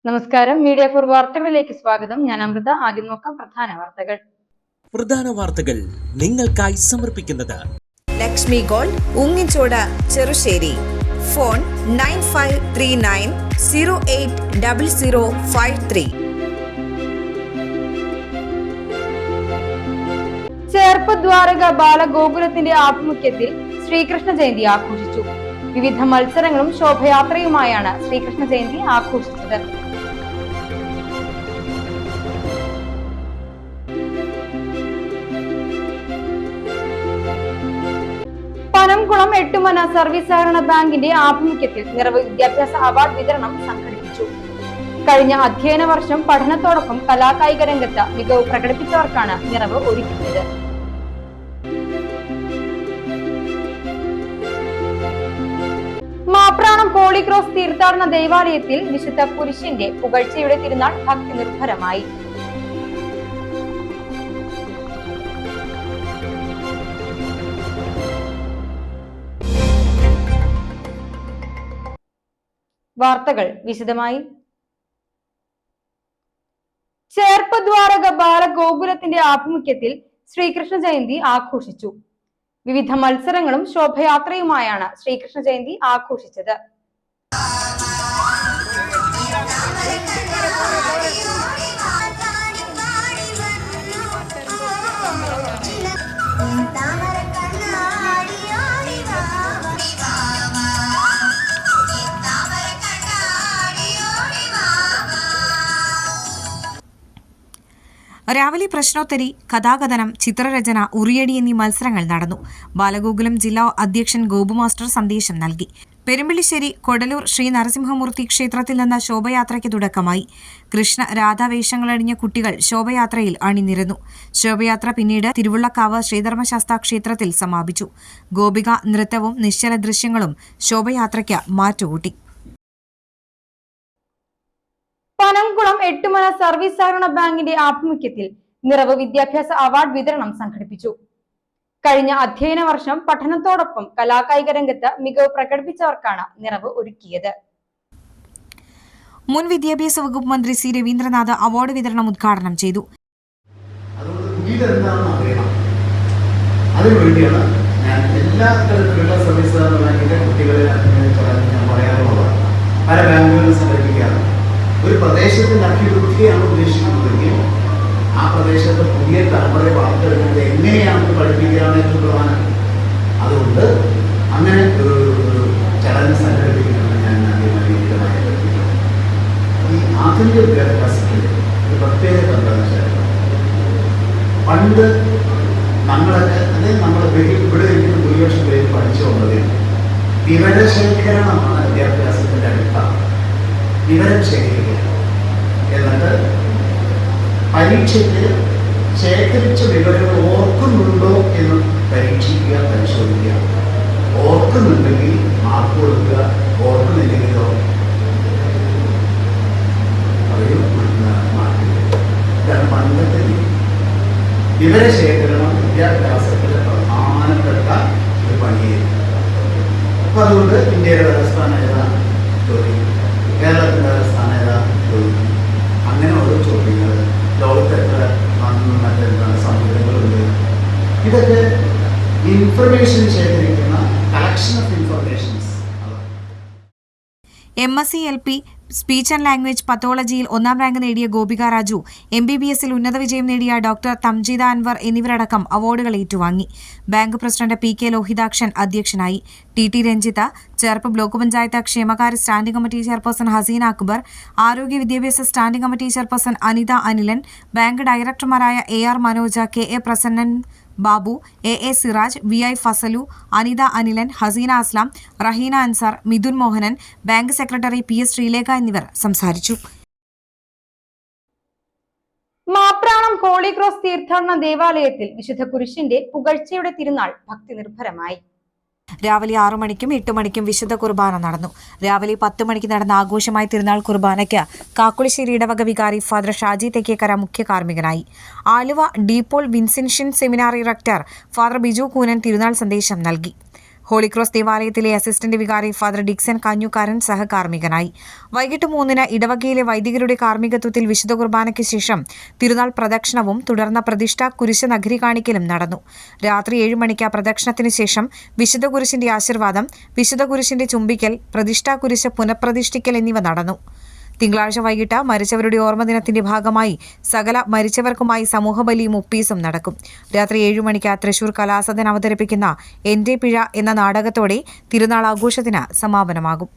നമസ്കാരം. Media for വാർത്തകളിലേക്ക് സ്വാഗതം. ഞാൻ അമൃത. ആദ്യം നോക്കാം പ്രധാന വാർത്തകൾ നിങ്ങൾക്കായി സമർപ്പിക്കുന്നത് ലക്ഷ്മി ഗോൾഡ്, ഉങ്ങിച്ചോട്, ചെറുശ്ശേരി. ഫോൺ 9539080053. ചേർപ്പ് ദ്വാരക ബാലഗോകുലത്തിന്റെ ആഭിമുഖ്യത്തിൽ ശ്രീകൃഷ്ണ ജയന്തി ആഘോഷിച്ചു. വിവിധ മത്സരങ്ങളും ശോഭയാത്രയുമായാണ് ശ്രീകൃഷ്ണ ജയന്തി ആഘോഷിച്ചത്. പനംകുളം എട്ടുമന സർവീസ് സഹകരണ ബാങ്കിന്റെ ആഭിമുഖ്യത്തിൽ നിറവ് വിദ്യാഭ്യാസ അവാർഡ് വിതരണം സംഘടിപ്പിച്ചു. കഴിഞ്ഞ അധ്യയന വർഷം പഠനത്തോടൊപ്പം കലാകായിക രംഗത്ത് മികവ് പ്രകടിപ്പിച്ചവർക്കാണ് നിറവ് ഒരുക്കിയത്. മാപ്രാണം ഹോളി ക്രോസ് തീർത്ഥാടന ദേവാലയത്തിൽ വിശുദ്ധ കുരിശിന്റെ പുകഴ്ചയുടെ തിരുനാൾ ഭക്തി നിർഭരമായി. വാർത്തകൾ വിശദമായി. ചേർപ്പ് ദ്വാരക ബാലഗോകുലത്തിന്റെ ആഭിമുഖ്യത്തിൽ ശ്രീകൃഷ്ണ ജയന്തി ആഘോഷിച്ചു. വിവിധ മത്സരങ്ങളും ശോഭയാത്രയുമായാണ് ശ്രീകൃഷ്ണ ജയന്തി ആഘോഷിച്ചത്. രാവിലെ പ്രശ്നോത്തരി, കഥാകഥനം, ചിത്രരചന, ഉറിയടി എന്നീ മത്സരങ്ങൾ നടന്നു. ബാലഗോകുലം ജില്ലാ അധ്യക്ഷൻ ഗോപു മാസ്റ്റർ സന്ദേശം നൽകി. പെരുമ്പിളിശ്ശേരി കൊടലൂർ ശ്രീ നരസിംഹമൂർത്തി ക്ഷേത്രത്തിൽ നിന്ന് ശോഭയാത്രയ്ക്ക് തുടക്കമായി. കൃഷ്ണ രാധാവേഷങ്ങളണിഞ്ഞ കുട്ടികൾ ശോഭയാത്രയിൽ അണിനിരന്നു. ശോഭയാത്ര പിന്നീട് തിരുവുള്ളക്കാവ് ശ്രീധർമ്മശാസ്താ ക്ഷേത്രത്തിൽ സമാപിച്ചു. ഗോപിക നൃത്തവും നിശ്ചല ദൃശ്യങ്ങളും ശോഭയാത്രയ്ക്ക് മാറ്റുകൂട്ടി. പനംകുളം എട്ടുമന സർവീസ് സഹകരണ ബാങ്കിന്റെ ആഭിമുഖ്യത്തിൽ നിറവ് വിദ്യാഭ്യാസ അവാർഡ് വിതരണം സംഘടിപ്പിച്ചു. കഴിഞ്ഞ അധ്യയന വർഷം പഠനത്തോടൊപ്പം കലാകായിക രംഗത്ത് മികവ് പ്രകടിപ്പിച്ചവർക്കാണ് നിറവ് ഒരുക്കിയത്. മുൻ വിദ്യാഭ്യാസ വകുപ്പ് മന്ത്രി സി രവീന്ദ്രനാഥ് അവാർഡ് വിതരണം ഉദ്ഘാടനം ചെയ്തു. അതിനുവേണ്ടിയാണ് ഞാൻ എല്ലാ തരത്തിലുള്ള സർവീസ് സഹകരണ ബാങ്കിന്റെ കുട്ടികളെ ഞാൻ പറയാറുള്ളത്. പല ബാങ്കുകളിലും സംഘടിപ്പിക്കാറുണ്ട്. ഒരു പ്രദേശത്തിന്റെ അഭിവൃദ്ധിയാണ് ഉദ്ദേശിക്കുന്നതെങ്കിൽ ആ പ്രദേശത്ത് പുതിയ തലമുറയെ വളർത്തിയെടുക്കുന്നത് എങ്ങനെയാണെന്ന് പഠിപ്പിക്കുകയാണ് ഏറ്റവും പ്രധാനം. അതുകൊണ്ട് അങ്ങനെ ഒരു ചടങ്ങ് സംഘടിപ്പിക്കണമെന്ന് ഞാൻ ആദ്യമായി പഠിപ്പിക്കുന്നത്. ഈ ആധുനിക വിദ്യാഭ്യാസത്തിൽ ഒരു പ്രത്യേകത എന്താണെന്ന് വെച്ചാൽ, പണ്ട് നമ്മളൊക്കെ അതായത് നമ്മൾ ഇവിടെ ഇരിക്കുന്ന ഭൂരിപക്ഷം പേര് പഠിച്ചു വന്നതിൽ വിവരശേഖരണമാണ് വിദ്യാഭ്യാസത്തിന്റെ അടിസ്ഥാനം. വിവരം ശേഖരിക്കുക, എന്നിട്ട് പരീക്ഷയ്ക്ക് ശേഖരിച്ച വിവരങ്ങൾ ഓർക്കുന്നുണ്ടോ എന്ന് പരീക്ഷിക്കുക, പരിശോധിക്കുക. ഓർക്കുന്നുണ്ടെങ്കിൽ മാർക്ക് കൊടുക്കുക, ഓർക്കുന്നില്ലെങ്കിലോ ഒരു മാർക്ക്. ഇതാണ് പണ്ടത്തെ വിവരശേഖരണം വിദ്യാഭ്യാസത്തിലെ പ്രധാനപ്പെട്ട ഒരു പണിയായിരുന്നു. അപ്പൊ അതുകൊണ്ട് ഇന്ത്യയുടെ തലസ്ഥാനം ഏതാണ് ചോദിക്കും, കേരളത്തിന്റെ തലസ്ഥാനം ഏതാണ് ചോദിക്കും. അങ്ങനെ ഓരോ ചോദ്യങ്ങൾ, ലോകത്ത് എത്ര മറ്റെന്താണ് സമുദ്രങ്ങളുണ്ട്, ഇതൊക്കെ ഇൻഫർമേഷൻ ശേഖരിക്കുന്ന collection of informations. MSc LP speech and language പത്തോളജിയിൽ 1ാം റാങ്ക് നേടിയ ഗോപിക രാജു, MBBSൽ ഉന്നത വിജയം നേടിയ ഡോക്ടർ തംജീദ അൻവർ എന്നിവരടക്കം അവാർഡുകൾ ഏറ്റുവാങ്ങി. ബാങ്ക് പ്രസിഡന്റ് PK ലോഹിതാക്ഷൻ അധ്യക്ഷനായി. TT രഞ്ജിത, ചേർപ്പ് ബ്ലോക്ക് പഞ്ചായത്ത് ക്ഷേമകാര്യ standing committee chairperson Haseena Akbar, ആരോഗ്യ വിദ്യാഭ്യാസ standing committee chairperson Anitha Anilan, bank ഡയറക്ടർമാരായ AR Manoja, KA Prasannan Babu, AA Siraj, VI Fasalu, Anitha Anilan, Haseena Aslam, Raheena Ansar, Mithun Mohanan, bank secretary PS Sreelekha എന്നിവർ സംസാരിച്ചു. മാപ്രാണം ഹോളി ക്രോസ് തീർത്ഥാടന ദേവാലയത്തിൽ വിശുദ്ധ കുരിശിന്റെ പുകഴ്ചയുടെ തിരുനാൾ ഭക്തി നിർഭരമായി. രാവിലെ 6 മണിക്കും 8 മണിക്കും വിശുദ്ധ കുർബാന നടന്നു. രാവിലെ 10 മണിക്ക് നടന്ന ആഘോഷമായ തിരുനാൾ കുർബാനയ്ക്ക് കാക്കുളിശ്ശേരി ഇടവക വികാരി ഫാദർ ഷാജി തെക്കേക്കര മുഖ്യ കാർമ്മികനായി. Aluva DePaul Vincentian seminary rector father Biju Koonan തിരുനാൾ സന്ദേശം നൽകി. ഹോളിക്രോസ് ദേവാലയത്തിലെ അസിസ്റ്റന്റ് വികാരി ഫാദർ ഡിക്സൺ കഞ്ഞുകാരൻ സഹകാർമ്മികനായി. വൈകിട്ട് 3-ന് ഇടവകയിലെ വൈദികരുടെ കാർമ്മികത്വത്തിൽ വിശുദ്ധ കുർബാനയ്ക്ക് ശേഷം തിരുനാൾ പ്രദക്ഷിണവും തുടർന്ന് പ്രതിഷ്ഠ കുരിശ് നഗരി കാണിക്കലും നടന്നു. രാത്രി 7 മണിക്ക് പ്രദക്ഷിണത്തിന് ശേഷം വിശുദ്ധ കുരിശിന്റെ ആശീർവാദം, വിശുദ്ധ കുരിശിന്റെ ചുംബിക്കൽ, പ്രതിഷ്ഠാ കുരിശ് പുനഃപ്രതിഷ്ഠിക്കൽ എന്നിവ നടന്നു. തിങ്കളാഴ്ച വൈകിട്ട് മരിച്ചവരുടെ ഓർമ്മദിനത്തിന്റെ ഭാഗമായി സകല മരിച്ചവർക്കുമായി സമൂഹബലിയും ഉപ്പീസും നടക്കും. രാത്രി 7 മണിക്ക് തൃശൂർ കലാസദൻ അവതരിപ്പിക്കുന്ന എന്റെ പിഴ എന്ന നാടകത്തോടെ തിരുനാൾ ആഘോഷത്തിന് സമാപനമാകും.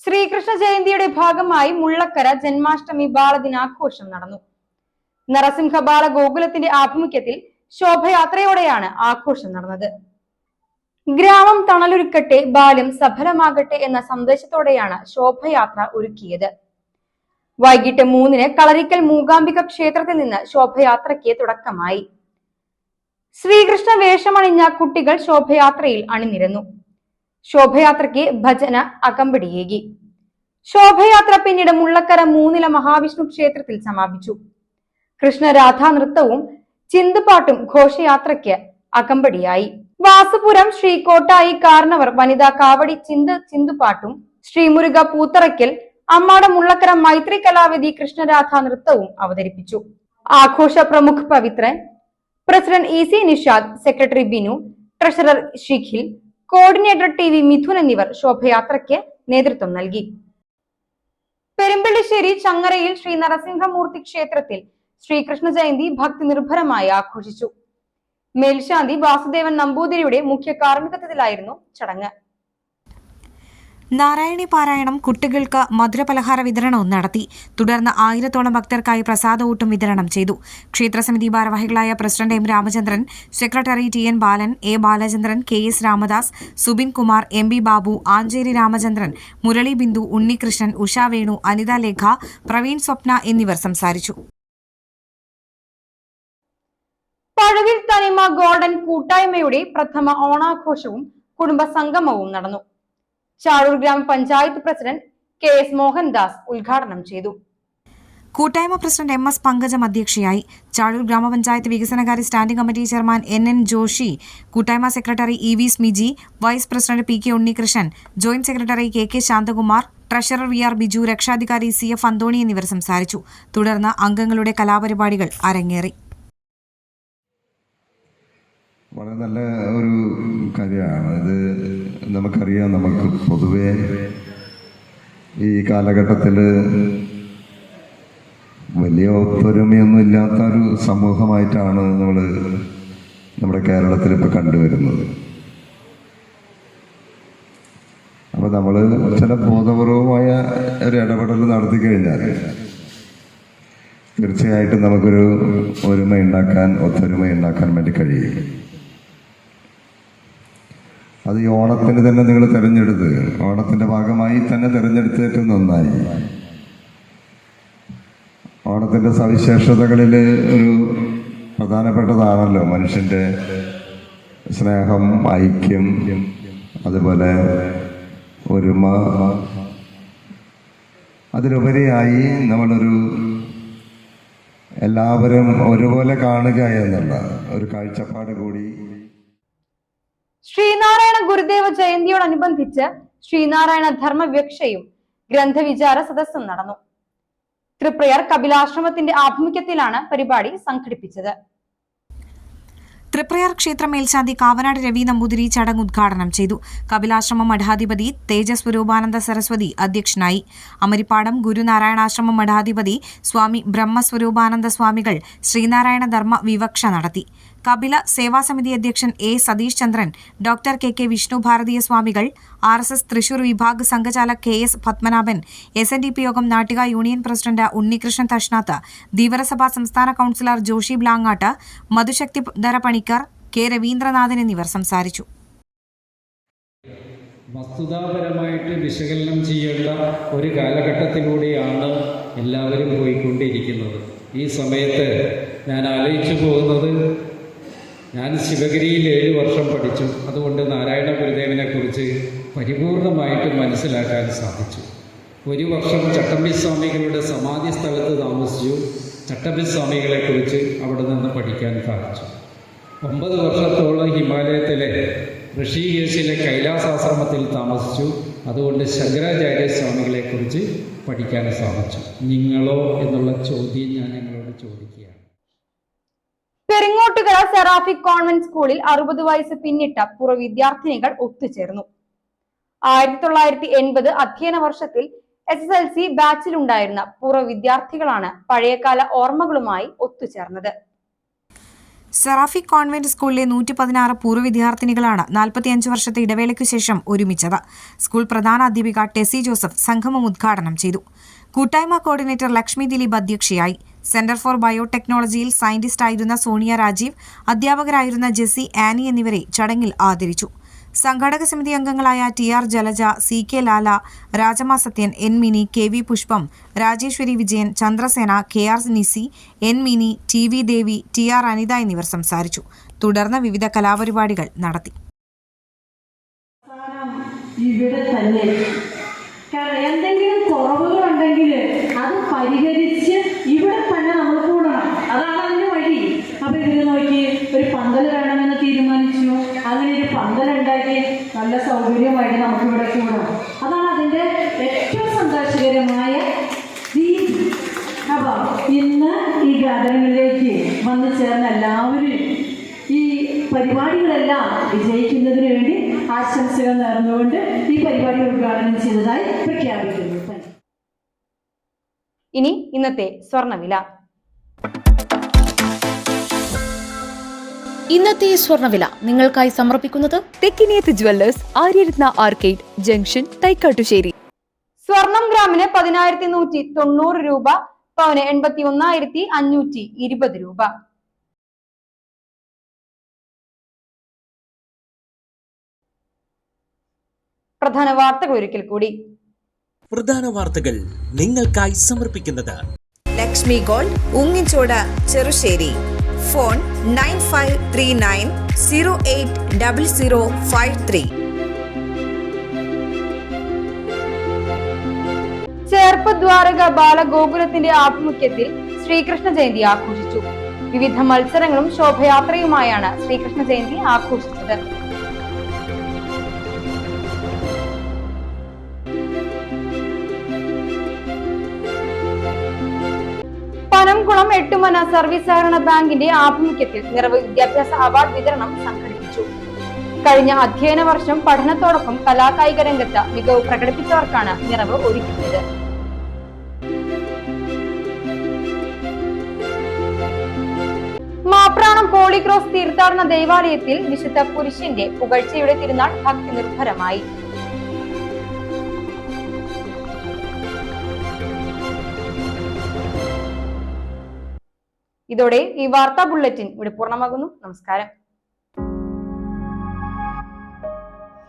ശ്രീകൃഷ്ണ ജയന്തിയുടെ ഭാഗമായി മുള്ളക്കര ജന്മാഷ്ടമി ബാലദിനാഘോഷം നടന്നു. നരസിംഹ ബാല ഗോകുലത്തിന്റെ ആഭിമുഖ്യത്തിൽ ശോഭയാത്രയോടെയാണ് ആഘോഷം നടന്നത്. ഗ്രാമം തണലൊരുക്കട്ടെ, ബാല്യം സഫലമാകട്ടെ എന്ന സന്ദേശത്തോടെയാണ് ശോഭയാത്ര ഒരുക്കിയത്. വൈകിട്ട് 3-ന് കളരിക്കൽ മൂകാംബിക ക്ഷേത്രത്തിൽ നിന്ന് ശോഭയാത്രയ്ക്ക് തുടക്കമായി. ശ്രീകൃഷ്ണ വേഷമണിഞ്ഞ കുട്ടികൾ ശോഭയാത്രയിൽ അണിനിരന്നു. ശോഭയാത്രയ്ക്ക് ഭജന അകമ്പടിയേകി. ശോഭയാത്ര പിന്നീട് മുള്ളക്കര 3-ല മഹാവിഷ്ണു ക്ഷേത്രത്തിൽ സമാപിച്ചു. കൃഷ്ണരാധാ നൃത്തവും ചിന്തുപാട്ടും ഘോഷയാത്രയ്ക്ക് അകമ്പടിയായി. വാസുപുരം ശ്രീകോട്ടായി കാർണവർ വനിതാ കാവടി ചിന്തുപാട്ടും ശ്രീമുരുക പൂത്തറയ്ക്കൽ അമ്മാട മുള്ളക്കര മൈത്രി കലാവേദി കൃഷ്ണരാധാ നൃത്തവും അവതരിപ്പിച്ചു. ആഘോഷ പ്രമുഖ് Pavithran, president EC Nishad, secretary Binu, treasurer Shikhil, coordinator TV Mithun എന്നിവർ ശോഭയാത്രയ്ക്ക് നേതൃത്വം നൽകി. പെരുമ്പള്ളിശ്ശേരി ചങ്ങരയിൽ ശ്രീ നരസിംഹമൂർത്തി ക്ഷേത്രത്തിൽ ശ്രീകൃഷ്ണ ജയന്തി ഭക്തി നിർഭരമായി ആഘോഷിച്ചു. മേൽശാന്തി വാസുദേവൻ നമ്പൂതിരിയുടെ മുഖ്യ കാർമ്മികത്വത്തിലായിരുന്നു ചടങ്ങ്. നാരായണി പാരായണം, കുട്ടികൾക്ക് മധുരപലഹാര വിതരണവും നടത്തി. തുടർന്ന് 1000-ഓളം ഭക്തർക്കായി പ്രസാദഊട്ടും വിതരണം ചെയ്തു. ക്ഷേത്രസമിതി ഭാരവാഹികളായ president M Ramachandran, secretary TN Balan, A Balachandran, KS Ramadas, Subin Kumar, MB Babu, Ancheri Ramachandran, Murali Bindu, Unnikrishnan, Usha Venu, Anitha Lekha, Praveen Swapna എന്നിവർ സംസാരിച്ചു. പഴുവിൽ തനിമ ഗോൾഡൻ കൂട്ടായ്മയുടെ പ്രഥമ ഓണാഘോഷവും കുടുംബ സംഗമവും നടന്നു. ചാഴൂർ ഗ്രാമപഞ്ചായത്ത് പ്രസിഡന്റ് KS മോഹൻദാസ് ഉദ്ഘാടനം ചെയ്തു. കൂട്ടായ്മ പ്രസിഡന്റ് MS പങ്കജം അധ്യക്ഷയായി. ചാഴൂർ ഗ്രാമപഞ്ചായത്ത് വികസനകാര്യ standing committee chairman NN Joshi, കൂട്ടായ്മ secretary EV Smiji, vice president PK Unnikrishnan, joint secretary KK Santhakumar, treasurer VR Biju, രക്ഷാധികാരി CF അന്തോണി എന്നിവർ സംസാരിച്ചു. തുടർന്ന് അംഗങ്ങളുടെ കലാപരിപാടികൾ അരങ്ങേറി. വളരെ നല്ല ഒരു കാര്യമാണ് ഇത്. നമുക്കറിയാം, നമുക്ക് പൊതുവെ ഈ കാലഘട്ടത്തിൽ വലിയ ഒത്തൊരുമയൊന്നും ഇല്ലാത്ത ഒരു സമൂഹമായിട്ടാണ് നമ്മുടെ കേരളത്തിൽ ഇപ്പോൾ കണ്ടുവരുന്നത്. അപ്പോൾ നമ്മൾ ചില ബോധപൂർവമായ ഒരു ഇടപെടൽ നടത്തി കഴിഞ്ഞാൽ തീർച്ചയായിട്ടും നമുക്കൊരു ഒത്തൊരുമ ഉണ്ടാക്കാൻ വേണ്ടി കഴിയും. അത് ഈ ഓണത്തിന് തന്നെ നിങ്ങൾ തിരഞ്ഞെടുത്ത്, ഓണത്തിൻ്റെ ഭാഗമായി തന്നെ തിരഞ്ഞെടുത്തിട്ട് നന്നായി. ഓണത്തിൻ്റെ സവിശേഷതകളിൽ ഒരു പ്രധാനപ്പെട്ടതാണല്ലോ മനുഷ്യൻ്റെ സ്നേഹം, ഐക്യം, അതുപോലെ ഒരുമ. അതിലുപരിയായി നമ്മളൊരു എല്ലാവരും ഒരുപോലെ കാണുക എന്നുള്ള ഒരു കാഴ്ചപ്പാട് കൂടി. ശ്രീനാരായണ ഗുരുദേവ ജയന്തിയോടനുബന്ധിച്ച് ശ്രീനാരായണ ധർമ്മവ്യക്ഷയും ഗ്രന്ഥവിചാര സദസ്സും നടന്നു. തൃപ്രയാർ കപിലാശ്രമത്തിന്റെ ആഭിമുഖ്യത്തിലാണ് പരിപാടി സംഘടിപ്പിച്ചത്. തൃപ്രയാർ ക്ഷേത്ര മേൽശാന്തി കാവനാട് രവി നമ്പൂതിരി ചടങ്ങ് ഉദ്ഘാടനം ചെയ്തു. കപിലാശ്രമം മഠാധിപതി തേജസ്വരൂപാനന്ദ സരസ്വതി അധ്യക്ഷനായി. അമരിപ്പാടം ഗുരുനാരായണാശ്രമം മഠാധിപതി സ്വാമി ബ്രഹ്മസ്വരൂപാനന്ദ സ്വാമികൾ ശ്രീനാരായണ ധർമ്മ വിവക്ഷ നടത്തി. കപില സേവാസമിതി അധ്യക്ഷൻ A Satheesh Chandran, doctor KK Vishnu Bharatheeya Swamikal, RSS Thrissur Vibhag Sanghchalak KS Padmanabhan, SNDP യോഗം നാട്ടിക യൂണിയൻ പ്രസിഡന്റ് ഉണ്ണികൃഷ്ണൻ തഷ്നാത്ത്, ധീവരസഭ സംസ്ഥാന കൌൺസിലർ ജോഷി ബ്ലാങ്ങാട്ട്, മധുശക്തി ധര പണിക്കർ, കെ രവീന്ദ്രനാഥൻ എന്നിവർ സംസാരിച്ചു. വസ്തുതാപരമായിട്ട് വിശകലനം ചെയ്യേണ്ട ഒരു കാലഘട്ടത്തിലൂടെയാണ് എല്ലാവരും പോയിക്കൊണ്ടിരിക്കുന്നത്. ഈ സമയത്ത് ഞാൻ ആലോചിച്ചു പോകുന്നത്, ഞാൻ ശിവഗിരിയിൽ 7 വർഷം പഠിച്ചു. അതുകൊണ്ട് നാരായണ ഗുരുദേവനെക്കുറിച്ച് പരിപൂർണമായിട്ട് മനസ്സിലാക്കാൻ സാധിച്ചു. 1 വർഷം ചട്ടമ്പിസ്വാമികളുടെ സമാധി സ്ഥലത്ത് താമസിച്ചു. ചട്ടമ്പിസ്വാമികളെക്കുറിച്ച് അവിടെ നിന്ന് പഠിക്കാൻ സാധിച്ചു. 9 വർഷത്തോളം ഹിമാലയത്തിലെ ഋഷികേശിലെ കൈലാസാശ്രമത്തിൽ താമസിച്ചു. അതുകൊണ്ട് ശങ്കരാചാര്യ സ്വാമികളെക്കുറിച്ച് പഠിക്കാൻ സാധിച്ചു. നിങ്ങളോ എന്നുള്ള ചോദ്യം ഞാൻ നിങ്ങളോട് ചോദിക്കുകയാണ്. പെരിങ്ങോട്ടുകര സെറാഫിക് കോൺവെന്റ് സ്കൂളിൽ 60 വയസ്സ് പിന്നിട്ട പൂർവ്വ വിദ്യാർത്ഥിനികൾ ഒത്തുചേർന്നു. 1980 അധ്യയന വർഷത്തിൽ SSLC ബാച്ചിലുണ്ടായിരുന്ന പൂർവ്വ വിദ്യാർത്ഥികളാണ് പഴയകാല ഓർമ്മകളുമായി ഒത്തുചേർന്നത്. സെറാഫിക് കോൺവെന്റ് സ്കൂളിലെ 116 പൂർവ്വ വിദ്യാർത്ഥിനികളാണ് 45 വർഷത്തെ ഇടവേളയ്ക്കു ശേഷം ഒരുമിച്ചത്. സ്കൂൾ പ്രധാന അധ്യാപിക ടെസി ജോസഫ് സംഗമം ഉദ്ഘാടനം ചെയ്തു. കൂട്ടായ്മ കോർഡിനേറ്റർ ലക്ഷ്മി ദിലീപ് അധ്യക്ഷയായി. സെന്റർ ഫോർ ബയോടെക്നോളജിയിൽ സയന്റിസ്റ്റായിരുന്ന സോണിയ രാജീവ്, അധ്യാപകരായിരുന്ന ജെസ്സി, ആനി എന്നിവരെ ചടങ്ങിൽ ആദരിച്ചു. സംഘാടക സമിതി അംഗങ്ങളായ TR Jalaja, CK Lala, Rajamma Sathyan, N Mini, KV Pushpam, Rajeswari Vijayan, Chandrasena, KR Nisi, N Mini, TV Devi, TR Anitha എന്നിവർ സംസാരിച്ചു. തുടർന്ന് വിവിധ കലാപരിപാടികൾ നടത്തി. ഇവിടെ തന്നെ എന്തെങ്കിലും കുറവുകളുണ്ടെങ്കിൽ അത് പരിഹരിച്ച് ഇവിടെ തന്നെ നമ്മൾ കൂടണം. അതാണ് അതിന് വഴി. അപ്പൊ ഇതിന് നോക്കി ഒരു പന്തൽ വേണമെന്ന് തീരുമാനിച്ചു. അങ്ങനെ ഒരു പന്തലുണ്ടാക്കി നല്ല സൗകര്യമായിട്ട് നമുക്ക് ഇവിടെ കൂടണം. അതാണ് അതിൻ്റെ ഏറ്റവും സന്തോഷകരമായ രീതി. അപ്പൊ ഇന്ന് ഈ ഗാദറിങ്ങിലേക്ക് വന്നു ചേർന്ന എല്ലാവരും ഈ പരിപാടികളെല്ലാം വിജയിക്കുന്നതിന് വേണ്ടി ആശംസകൾ നേർന്നുകൊണ്ട് ഈ പരിപാടി ഉദ്ഘാടനം ചെയ്തതായി പ്രഖ്യാപിക്കുന്നു. ഇനി ഇന്നത്തെ സ്വർണ്ണവില. ഇന്നത്തെ സ്വർണ്ണവില നിങ്ങൾക്കായി സമർപ്പിക്കുന്നത് Thekkiniyath jewellers, Aryarathna arcade junction, Thaikkattussery. സ്വർണം ഗ്രാമിന് 10,190 രൂപ, പവന് 81,520 രൂപ. പ്രധാന വാർത്തകൾ ഒരിക്കൽ കൂടി. പ്രധാന വാർത്തകൾ നിങ്ങൾക്കായി സമർപ്പിക്കുന്നത് ലക്ഷ്മി ഗോൾഡ്, ഉങ്ങിച്ചോട്, ചെറുശ്ശേരി. ഫോൺ 9539080053. ചേർപ്പ് ദ്വാരക ബാലഗോകുലത്തിന്റെ ആഭിമുഖ്യത്തിൽ ശ്രീകൃഷ്ണ ജയന്തി ആഘോഷിച്ചു. വിവിധ മത്സരങ്ങളും ശോഭയാത്രയുമായാണ് ശ്രീകൃഷ്ണ ജയന്തി ആഘോഷിച്ചത്. പനംകുളം എട്ടുമന സർവീസ് സഹകരണ ബാങ്കിന്റെ ആഭിമുഖ്യത്തിൽ നിറവ് വിദ്യാഭ്യാസ അവാർഡ് വിതരണം സംഘടിപ്പിച്ചു. കഴിഞ്ഞ അധ്യയന വർഷം പഠനത്തോടൊപ്പം കലാകായിക രംഗത്ത് മികവ് പ്രകടിപ്പിച്ചവർക്കാണ് നിറവ് ഒരുക്കിയത്. മാപ്രാണം ഹോളിക്രോസ് തീർത്ഥാടന ദേവാലയത്തിൽ വിശുദ്ധ പുരുഷന്റെ പുകഴ്ചയുടെ തിരുനാൾ ഭക്തി നിർഭരമായി. ഇതോടെ ഈ വാർത്താ ബുള്ളറ്റിൻ ഇവിടെ പൂർണ്ണമാകുന്നു. നമസ്കാരം.